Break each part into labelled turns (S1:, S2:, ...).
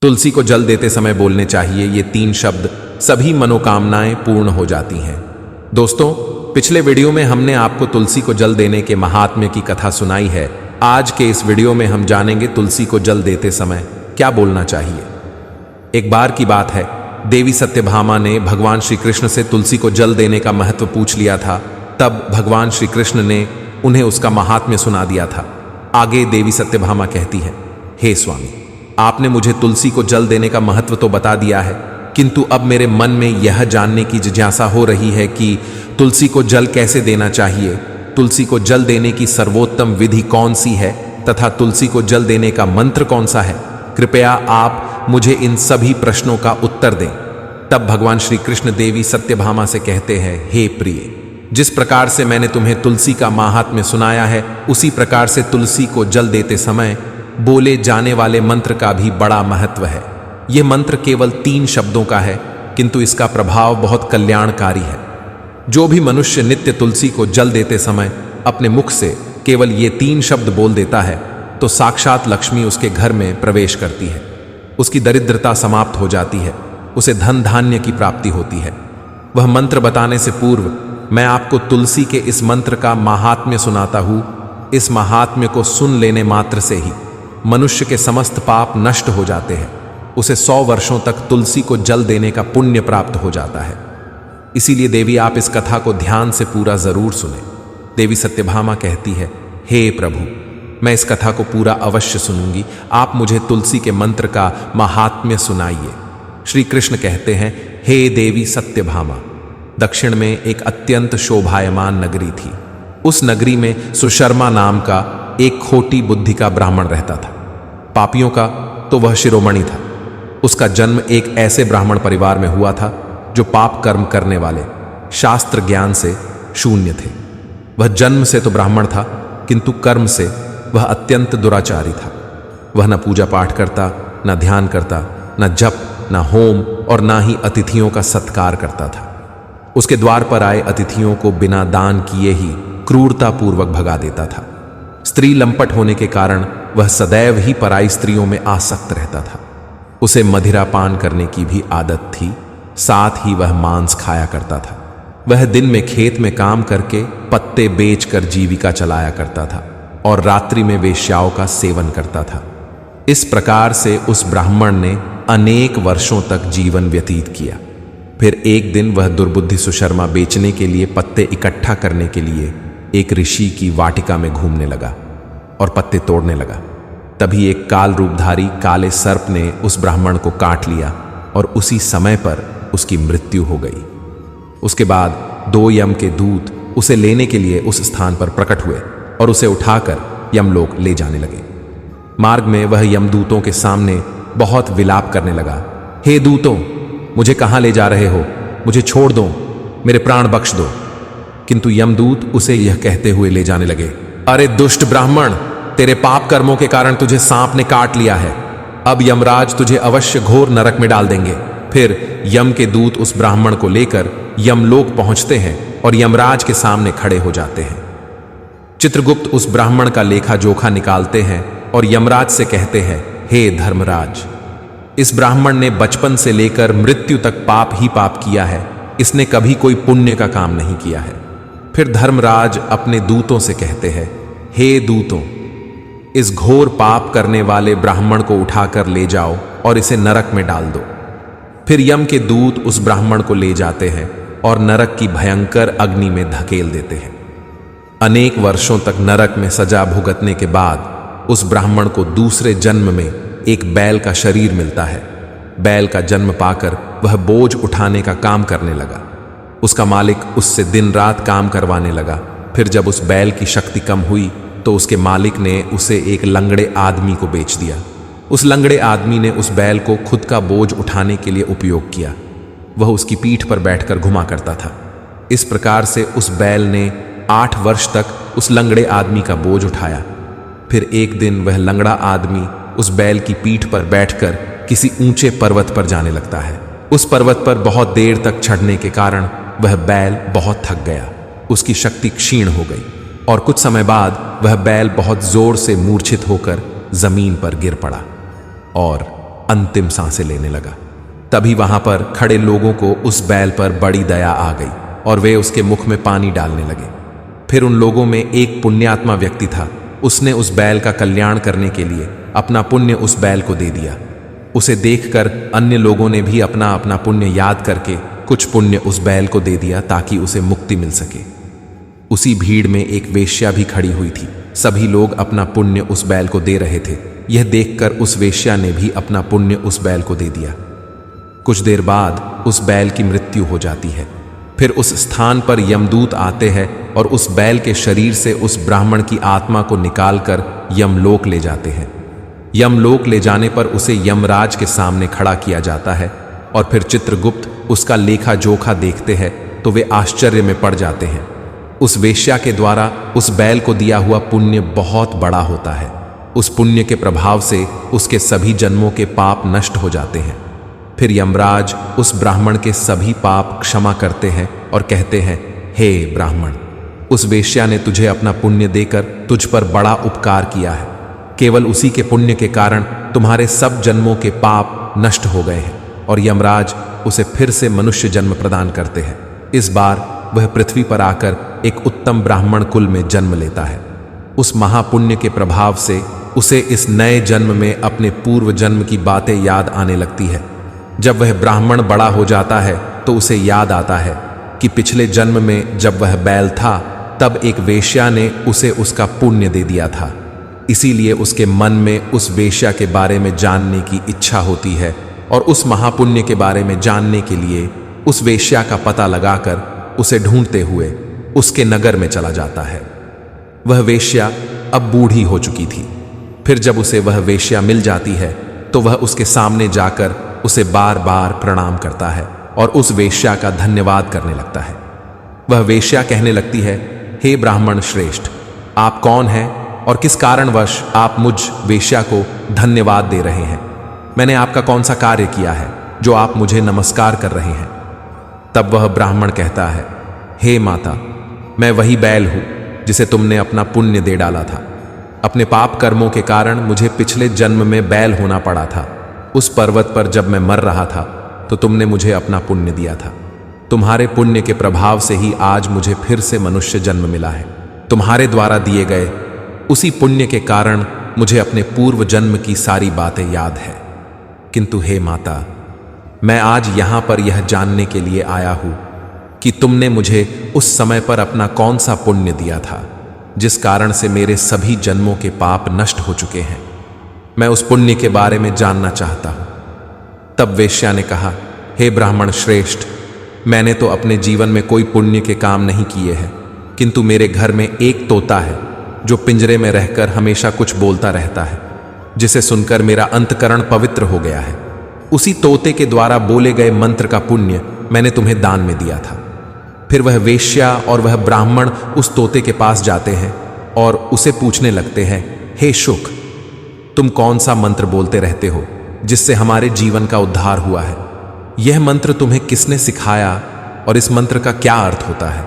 S1: तुलसी को जल देते समय बोलने चाहिए ये 3 शब्द, सभी मनोकामनाएं पूर्ण हो जाती हैं। दोस्तों, पिछले वीडियो में हमने आपको तुलसी को जल देने के महात्म्य की कथा सुनाई है। आज के इस वीडियो में हम जानेंगे तुलसी को जल देते समय क्या बोलना चाहिए। एक बार की बात है, देवी सत्यभामा ने भगवान श्री कृष्ण से तुलसी को जल देने का महत्व पूछ लिया था। तब भगवान श्री कृष्ण ने उन्हें उसका महात्म्य सुना दिया था। आगे देवी सत्यभामा कहती है, हे स्वामी, आपने मुझे तुलसी को जल देने का महत्व तो बता दिया है, किंतु अब मेरे मन में यह जानने की जिज्ञासा हो रही है कि तुलसी को जल कैसे देना चाहिए, तुलसी को जल देने की सर्वोत्तम विधि कौन सी है तथा तुलसी को जल देने का मंत्र कौन सा है। कृपया आप मुझे इन सभी प्रश्नों का उत्तर दें। तब भगवान श्री कृष्ण देवी सत्यभामा से कहते हैं, हे प्रिय, जिस प्रकार से मैंने तुम्हें तुलसी का महात्म्य सुनाया है, उसी प्रकार से तुलसी को जल देते समय बोले जाने वाले मंत्र का भी बड़ा महत्व है। यह मंत्र केवल 3 शब्दों का है, किंतु इसका प्रभाव बहुत कल्याणकारी है। जो भी मनुष्य नित्य तुलसी को जल देते समय अपने मुख से केवल ये 3 शब्द बोल देता है, तो साक्षात लक्ष्मी उसके घर में प्रवेश करती है। उसकी दरिद्रता समाप्त हो जाती है, उसे धन धान्य की प्राप्ति होती है। वह मंत्र बताने से पूर्व मैं आपको तुलसी के इस मंत्र का महात्म्य सुनाता हूँ। इस महात्म्य को सुन लेने मात्र से ही मनुष्य के समस्त पाप नष्ट हो जाते हैं। उसे 100 वर्षों तक तुलसी को जल देने का पुण्य प्राप्त हो जाता है। इसीलिए देवी, आप इस कथा को ध्यान से पूरा जरूर सुने। देवी सत्यभामा कहती है, हे प्रभु, मैं इस कथा को पूरा अवश्य सुनूंगी, आप मुझे तुलसी के मंत्र का महात्म्य सुनाइए। श्री कृष्ण कहते हैं, हे देवी सत्यभामा, दक्षिण में एक अत्यंत शोभायमान नगरी थी। उस नगरी में सुशर्मा नाम का एक खोटी बुद्धि का ब्राह्मण रहता था। पापियों का तो वह शिरोमणि था। उसका जन्म एक ऐसे ब्राह्मण परिवार में हुआ था जो पाप कर्म करने वाले, शास्त्र ज्ञान से शून्य थे। वह जन्म से तो ब्राह्मण था, किंतु कर्म से वह अत्यंत दुराचारी था। वह न पूजा पाठ करता, न ध्यान करता, न जप, न होम और न ही अतिथियों का सत्कार करता था। उसके द्वार पर आए अतिथियों को बिना दान किए ही क्रूरतापूर्वक भगा देता था। स्त्री लंपट होने के कारण वह सदैव ही पराई स्त्रियों में आसक्त रहता था। उसे मदिरा पान करने की भी आदत थी, साथ ही वह मांस खाया करता था। वह दिन में खेत में काम करके पत्ते बेचकर जीविका चलाया करता था और रात्रि में वेश्याओं का सेवन करता था। इस प्रकार से उस ब्राह्मण ने अनेक वर्षों तक जीवन व्यतीत किया। फिर एक दिन वह दुर्बुद्धि सुशर्मा बेचने के लिए पत्ते इकट्ठा करने के लिए एक ऋषि की वाटिका में घूमने लगा और पत्ते तोड़ने लगा। तभी एक काल रूपधारी काले सर्प ने उस ब्राह्मण को काट लिया और उसी समय पर उसकी मृत्यु हो गई। उसके बाद 2 यम के दूत उसे लेने के लिए उस स्थान पर प्रकट हुए और उसे उठाकर यमलोक ले जाने लगे। मार्ग में वह यमदूतों के सामने बहुत विलाप करने लगा, हे दूतों, मुझे कहाँ ले जा रहे हो? मुझे छोड़ दो, मेरे प्राण बख्श दो। किंतु यमदूत उसे यह कहते हुए ले जाने लगे, अरे दुष्ट ब्राह्मण, तेरे पाप कर्मों के कारण तुझे सांप ने काट लिया है। अब यमराज तुझे अवश्य घोर नरक में डाल देंगे। फिर यम के दूत उस ब्राह्मण को लेकर यमलोक पहुंचते हैं और यमराज के सामने खड़े हो जाते हैं। चित्रगुप्त उस ब्राह्मण का लेखा जोखा निकालते हैं और यमराज से कहते हैं, हे धर्मराज, इस ब्राह्मण ने बचपन से लेकर मृत्यु तक पाप ही पाप किया है, इसने कभी कोई पुण्य का काम नहीं किया है। फिर धर्मराज अपने दूतों से कहते हैं, हे दूतों, इस घोर पाप करने वाले ब्राह्मण को उठाकर ले जाओ और इसे नरक में डाल दो। फिर यम के दूत उस ब्राह्मण को ले जाते हैं और नरक की भयंकर अग्नि में धकेल देते हैं। अनेक वर्षों तक नरक में सजा भुगतने के बाद उस ब्राह्मण को दूसरे जन्म में एक बैल का शरीर मिलता है। बैल का जन्म पाकर वह बोझ उठाने का काम करने लगा। उसका मालिक उससे दिन रात काम करवाने लगा। फिर जब उस बैल की शक्ति कम हुई तो उसके मालिक ने उसे एक लंगड़े आदमी को बेच दिया। उस लंगड़े आदमी ने उस बैल को खुद का बोझ उठाने के लिए उपयोग किया। वह उसकी पीठ पर बैठकर घुमा करता था। इस प्रकार से उस बैल ने 8 वर्ष तक उस लंगड़े आदमी का बोझ उठाया। फिर एक दिन वह लंगड़ा आदमी उस बैल की पीठ पर बैठकर किसी ऊंचे पर्वत पर जाने लगता है। उस पर्वत पर बहुत देर तक चढ़ने के कारण वह बैल बहुत थक गया। उसकी शक्ति क्षीण हो गई और कुछ समय बाद वह बैल बहुत जोर से मूर्छित होकर जमीन पर गिर पड़ा और अंतिम सांसें लेने लगा। तभी वहां पर खड़े लोगों को उस बैल पर बड़ी दया आ गई और वे उसके मुख में पानी डालने लगे। फिर उन लोगों में एक पुण्यात्मा व्यक्ति था। उसने उस बैल का कल्याण करने के लिए अपना पुण्य उस बैल को दे दिया। उसे देखकर अन्य लोगों ने भी अपना अपना पुण्य याद करके कुछ पुण्य उस बैल को दे दिया ताकि उसे मुक्ति मिल सके। उसी भीड़ में एक वेश्या भी खड़ी हुई थी। सभी लोग अपना पुण्य उस बैल को दे रहे थे। यह देखकर उस वेश्या ने भी अपना पुण्य उस बैल को दे दिया। कुछ देर बाद उस बैल की मृत्यु हो जाती है। फिर उस स्थान पर यमदूत आते हैं और उस बैल के शरीर से उस ब्राह्मण की आत्मा को निकालकर यमलोक ले जाते हैं। यमलोक ले जाने पर उसे यमराज के सामने खड़ा किया जाता है और फिर चित्रगुप्त उसका लेखा जोखा देखते हैं तो वे आश्चर्य में पड़ जाते हैं। उस वेश्या के द्वारा उस बैल को दिया हुआ पुण्य बहुत बड़ा होता है। उस पुण्य के प्रभाव से उसके सभी जन्मों के पाप नष्ट हो जाते हैं। फिर यमराज उस ब्राह्मण के सभी पाप क्षमा करते हैं और कहते हैं, हे ब्राह्मण, उस वेश्या ने तुझे अपना पुण्य देकर तुझ पर बड़ा उपकार किया है। केवल उसी के पुण्य के कारण तुम्हारे सब जन्मों के पाप नष्ट हो गए हैं और यमराज उसे फिर से मनुष्य जन्म प्रदान करते हैं। इस बार वह पृथ्वी पर आकर एक उत्तम ब्राह्मण कुल में जन्म लेता है। उस महापुण्य के प्रभाव से उसे इस नए जन्म में अपने पूर्व जन्म की बातें याद आने लगती है। जब वह ब्राह्मण बड़ा हो जाता है तो उसे याद आता है कि पिछले जन्म में जब वह बैल था तब एक वेश्या ने उसे उसका पुण्य दे दिया था। इसीलिए उसके मन में उस वेश्या के बारे में जानने की इच्छा होती है और उस महापुण्य के बारे में जानने के लिए उस वेश्या का पता लगाकर उसे ढूंढते हुए उसके नगर में चला जाता है। वह वेश्या अब बूढ़ी हो चुकी थी। फिर जब उसे वह वेश्या मिल जाती है तो वह उसके सामने जाकर उसे बार बार प्रणाम करता है और उस वेश्या का धन्यवाद करने लगता है। वह वेश्या कहने लगती है, हे ब्राह्मण श्रेष्ठ, आप कौन हैं और किस कारणवश आप मुझ वेश्या को धन्यवाद दे रहे हैं? मैंने आपका कौन सा कार्य किया है जो आप मुझे नमस्कार कर रहे हैं? तब वह ब्राह्मण कहता है, हे माता, मैं वही बैल हूं जिसे तुमने अपना पुण्य दे डाला था। अपने पाप कर्मों के कारण मुझे पिछले जन्म में बैल होना पड़ा था। उस पर्वत पर जब मैं मर रहा था तो तुमने मुझे अपना पुण्य दिया था। तुम्हारे पुण्य के प्रभाव से ही आज मुझे फिर से मनुष्य जन्म मिला है। तुम्हारे द्वारा दिए गए उसी पुण्य के कारण मुझे अपने पूर्व जन्म की सारी बातें याद है। किंतु हे माता, मैं आज यहां पर यह जानने के लिए आया हूं कि तुमने मुझे उस समय पर अपना कौन सा पुण्य दिया था जिस कारण से मेरे सभी जन्मों के पाप नष्ट हो चुके हैं। मैं उस पुण्य के बारे में जानना चाहता हूं। तब वेश्या ने कहा, हे ब्राह्मण श्रेष्ठ, मैंने तो अपने जीवन में कोई पुण्य के काम नहीं किए हैं, किंतु मेरे घर में एक तोता है जो पिंजरे में रहकर हमेशा कुछ बोलता रहता है, जिसे सुनकर मेरा अंतकरण पवित्र हो गया है। उसी तोते के द्वारा बोले गए मंत्र का पुण्य मैंने तुम्हें दान में दिया था। फिर वह वेश्या और वह ब्राह्मण उस तोते के पास जाते हैं और उसे पूछने लगते हैं, हे शुक, तुम कौन सा मंत्र बोलते रहते हो जिससे हमारे जीवन का उद्धार हुआ है? यह मंत्र तुम्हें किसने सिखाया और इस मंत्र का क्या अर्थ होता है?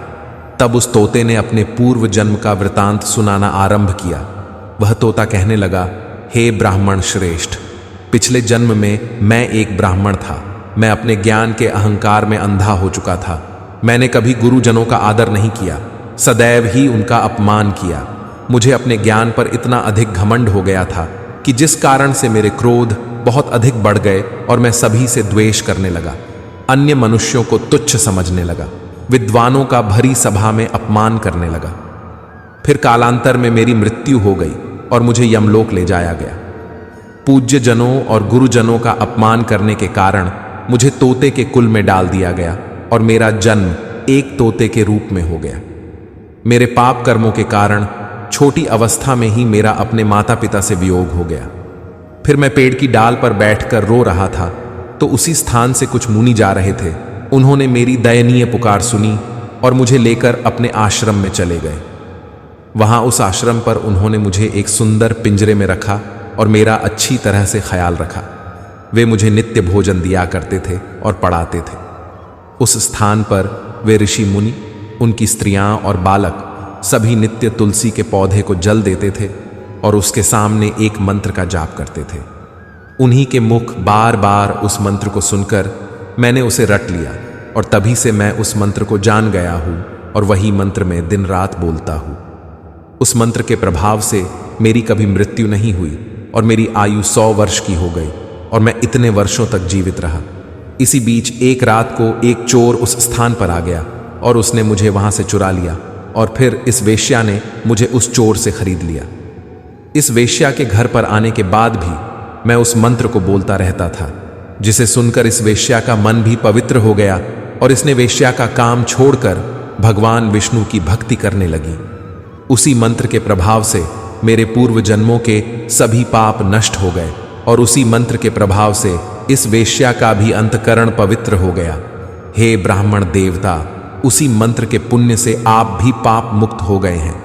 S1: तब उस तोते ने अपने पूर्व जन्म का वृतांत सुनाना आरंभ किया। वह तोता कहने लगा, हे ब्राह्मण श्रेष्ठ, पिछले जन्म में मैं एक ब्राह्मण था। मैं अपने ज्ञान के अहंकार में अंधा हो चुका था। मैंने कभी गुरुजनों का आदर नहीं किया, सदैव ही उनका अपमान किया। मुझे अपने ज्ञान पर इतना अधिक घमंड हो गया था कि जिस कारण से मेरे क्रोध बहुत अधिक बढ़ गए और मैं सभी से द्वेष करने लगा। अन्य मनुष्यों को तुच्छ समझने लगा, विद्वानों का भरी सभा में अपमान करने लगा। फिर कालांतर में मेरी मृत्यु हो गई और मुझे यमलोक ले जाया गया। पूज्य जनों और गुरुजनों का अपमान करने के कारण मुझे तोते के कुल में डाल दिया गया और मेरा जन्म एक तोते के रूप में हो गया। मेरे पाप कर्मों के कारण छोटी अवस्था में ही मेरा अपने माता पिता से वियोग हो गया। फिर मैं पेड़ की डाल पर बैठकर रो रहा था तो उसी स्थान से कुछ मुनि जा रहे थे। उन्होंने मेरी दयनीय पुकार सुनी और मुझे लेकर अपने आश्रम में चले गए। वहां उस आश्रम पर उन्होंने मुझे एक सुंदर पिंजरे में रखा और मेरा अच्छी तरह से ख्याल रखा। वे मुझे नित्य भोजन दिया करते थे और पढ़ाते थे। उस स्थान पर वे ऋषि मुनि, उनकी स्त्रियां और बालक सभी नित्य तुलसी के पौधे को जल देते थे और उसके सामने एक मंत्र का जाप करते थे। उन्हीं के मुख बार बार उस मंत्र को सुनकर मैंने उसे रट लिया और तभी से मैं उस मंत्र को जान गया हूं और वही मंत्र में दिन रात बोलता हूं। उस मंत्र के प्रभाव से मेरी कभी मृत्यु नहीं हुई और मेरी आयु 100 वर्ष की हो गई और मैं इतने वर्षों तक जीवित रहा। इसी बीच एक रात को एक चोर उस स्थान पर आ गया और उसने मुझे वहां से चुरा लिया और फिर इस वेश्या ने मुझे उस चोर से खरीद लिया। इस वेश्या के घर पर आने के बाद भी मैं उस मंत्र को बोलता रहता था, जिसे सुनकर इस वेश्या का मन भी पवित्र हो गया और इसने वेश्या का काम छोड़कर भगवान विष्णु की भक्ति करने लगी। उसी मंत्र के प्रभाव से मेरे पूर्व जन्मों के सभी पाप नष्ट हो गए और उसी मंत्र के प्रभाव से इस वेश्या का भी अंतकरण पवित्र हो गया। हे ब्राह्मण देवता, उसी मंत्र के पुण्य से आप भी पाप मुक्त हो गए हैं।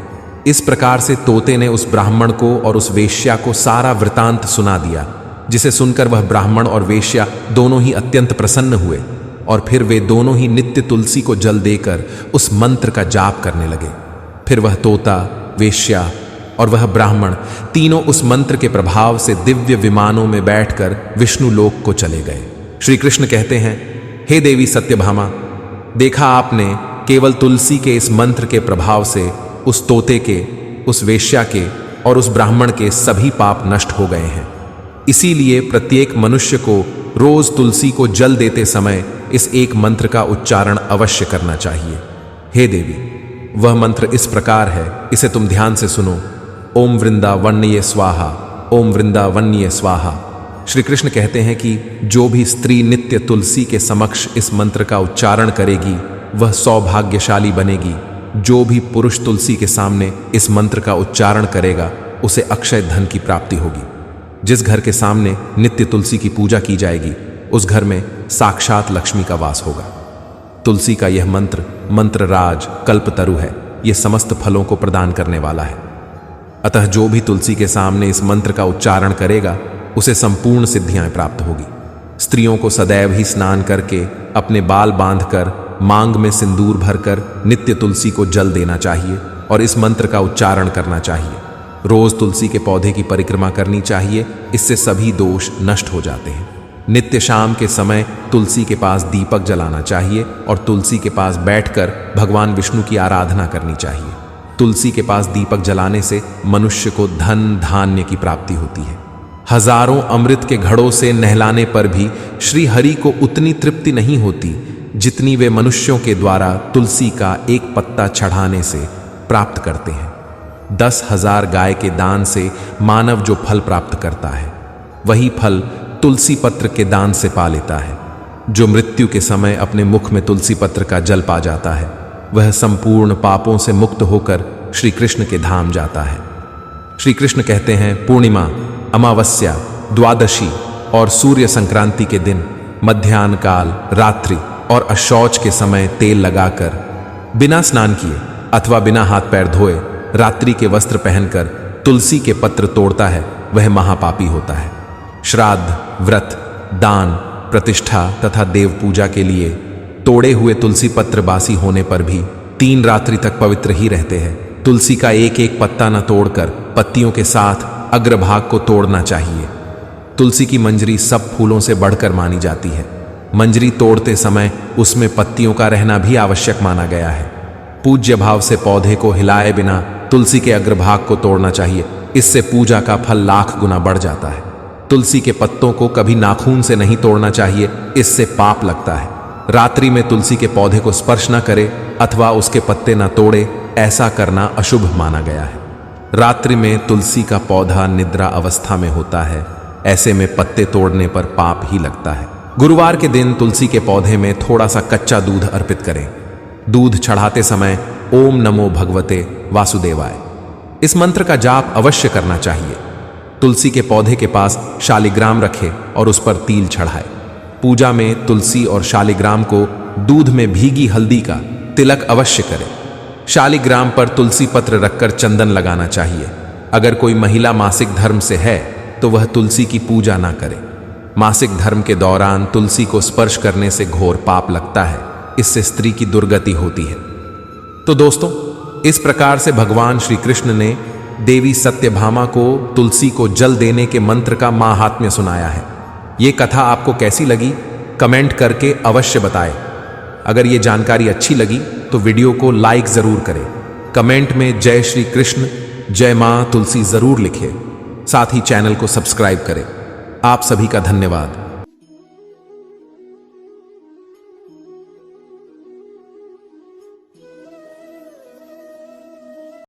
S1: इस प्रकार से तोते ने उस ब्राह्मण को और उस वेश्या को सारा वृतांत सुना दिया, जिसे सुनकर वह ब्राह्मण और वेश्या दोनों ही अत्यंत प्रसन्न हुए और फिर वे दोनों ही नित्य तुलसी को जल देकर उस मंत्र का जाप करने लगे। फिर वह तोता, वेश्या और वह ब्राह्मण तीनों उस मंत्र के प्रभाव से दिव्य विमानों में बैठकर विष्णु लोक को चले गए। श्री कृष्ण कहते हैं, हे देवी सत्यभामा, देखा आपने, केवल तुलसी के इस मंत्र के प्रभाव से उस तोते के, उस वेश्या के और उस ब्राह्मण के सभी पाप नष्ट हो गए हैं। इसीलिए प्रत्येक मनुष्य को रोज तुलसी को जल देते समय इस एक मंत्र का उच्चारण अवश्य करना चाहिए। हे देवी, वह मंत्र इस प्रकार है, इसे तुम ध्यान से सुनो। ओम वृंदावन्ये स्वाहा, ओम वृंदावन्ये स्वाहा। श्री कृष्ण कहते हैं कि जो भी स्त्री नित्य तुलसी के समक्ष इस मंत्र का उच्चारण करेगी वह सौभाग्यशाली बनेगी। जो भी पुरुष तुलसी के सामने इस मंत्र का उच्चारण करेगा उसे अक्षय धन की प्राप्ति होगी। जिस घर के सामने नित्य तुलसी की पूजा की जाएगी उस घर में साक्षात लक्ष्मी का वास होगा। तुलसी का यह मंत्र मंत्रराज कल्पतरु है, यह समस्त फलों को प्रदान करने वाला है। अतः जो भी तुलसी के सामने इस मंत्र का उच्चारण करेगा उसे संपूर्ण सिद्धियां प्राप्त होगी। स्त्रियों को सदैव ही स्नान करके अपने बाल बांधकर मांग में सिंदूर भरकर नित्य तुलसी को जल देना चाहिए और इस मंत्र का उच्चारण करना चाहिए। रोज तुलसी के पौधे की परिक्रमा करनी चाहिए, इससे सभी दोष नष्ट हो जाते हैं। नित्य शाम के समय तुलसी के पास दीपक जलाना चाहिए और तुलसी के पास बैठकर भगवान विष्णु की आराधना करनी चाहिए। तुलसी के पास दीपक जलाने से मनुष्य को धन धान्य की प्राप्ति होती है। हजारों अमृत के घड़ों से नहलाने पर भी श्री हरि को उतनी तृप्ति नहीं होती जितनी वे मनुष्यों के द्वारा तुलसी का एक पत्ता चढ़ाने से प्राप्त करते हैं। 10,000 गाय के दान से मानव जो फल प्राप्त करता है वही फल तुलसी पत्र के दान से पा लेता है। जो मृत्यु के समय अपने मुख में तुलसी पत्र का जल पा जाता है वह संपूर्ण पापों से मुक्त होकर श्री कृष्ण के धाम जाता है। श्री कृष्ण कहते हैं, पूर्णिमा, अमावस्या, द्वादशी और सूर्य संक्रांति के दिन मध्याह्न काल, रात्रि और अशौच के समय तेल लगाकर बिना स्नान किए अथवा बिना हाथ पैर धोए रात्रि के वस्त्र पहनकर तुलसी के पत्र तोड़ता है वह महापापी होता है। श्राद्ध, व्रत, दान, प्रतिष्ठा तथा देव पूजा के लिए तोड़े हुए तुलसी पत्र बासी होने पर भी 3 रात्रि तक पवित्र ही रहते हैं। तुलसी का एक एक पत्ता न तोड़कर पत्तियों के साथ अग्रभाग को तोड़ना चाहिए। तुलसी की मंजरी सब फूलों से बढ़कर मानी जाती है। मंजरी तोड़ते समय उसमें पत्तियों का रहना भी आवश्यक माना गया है। पूज्य भाव से पौधे को हिलाए बिना तुलसी के अग्रभाग को तोड़ना चाहिए, इससे पूजा का फल लाख गुना बढ़ जाता है। तुलसी के पत्तों को कभी नाखून से नहीं तोड़ना चाहिए, इससे पाप लगता है। रात्रि में तुलसी के पौधे को स्पर्श न करे अथवा उसके पत्ते न तोड़े, ऐसा करना अशुभ माना गया है। रात्रि में तुलसी का पौधा निद्रा अवस्था में होता है, ऐसे में पत्ते तोड़ने पर पाप ही लगता है। गुरुवार के दिन तुलसी के पौधे में थोड़ा सा कच्चा दूध अर्पित करें। दूध चढ़ाते समय ओम नमो भगवते वासुदेवाय इस मंत्र का जाप अवश्य करना चाहिए। तुलसी के पौधे के पास शालिग्राम रखें और उस पर तिल चढ़ाए। पूजा में तुलसी और शालिग्राम को दूध में भीगी हल्दी का तिलक अवश्य करें। शालिग्राम पर तुलसी पत्र रखकर चंदन लगाना चाहिए। अगर कोई महिला मासिक धर्म से है तो वह तुलसी की पूजा ना करे। मासिक धर्म के दौरान तुलसी को स्पर्श करने से घोर पाप लगता है, इससे स्त्री की दुर्गति होती है। तो दोस्तों, इस प्रकार से भगवान श्री कृष्ण ने देवी सत्यभामा को तुलसी को जल देने के मंत्र का महात्म्य सुनाया है। ये कथा आपको कैसी लगी कमेंट करके अवश्य बताएं। अगर ये जानकारी अच्छी लगी तो वीडियो को लाइक जरूर करें। कमेंट में जय श्री कृष्ण, जय मां तुलसी जरूर लिखें। साथ ही चैनल को सब्सक्राइब करें। आप सभी का धन्यवाद।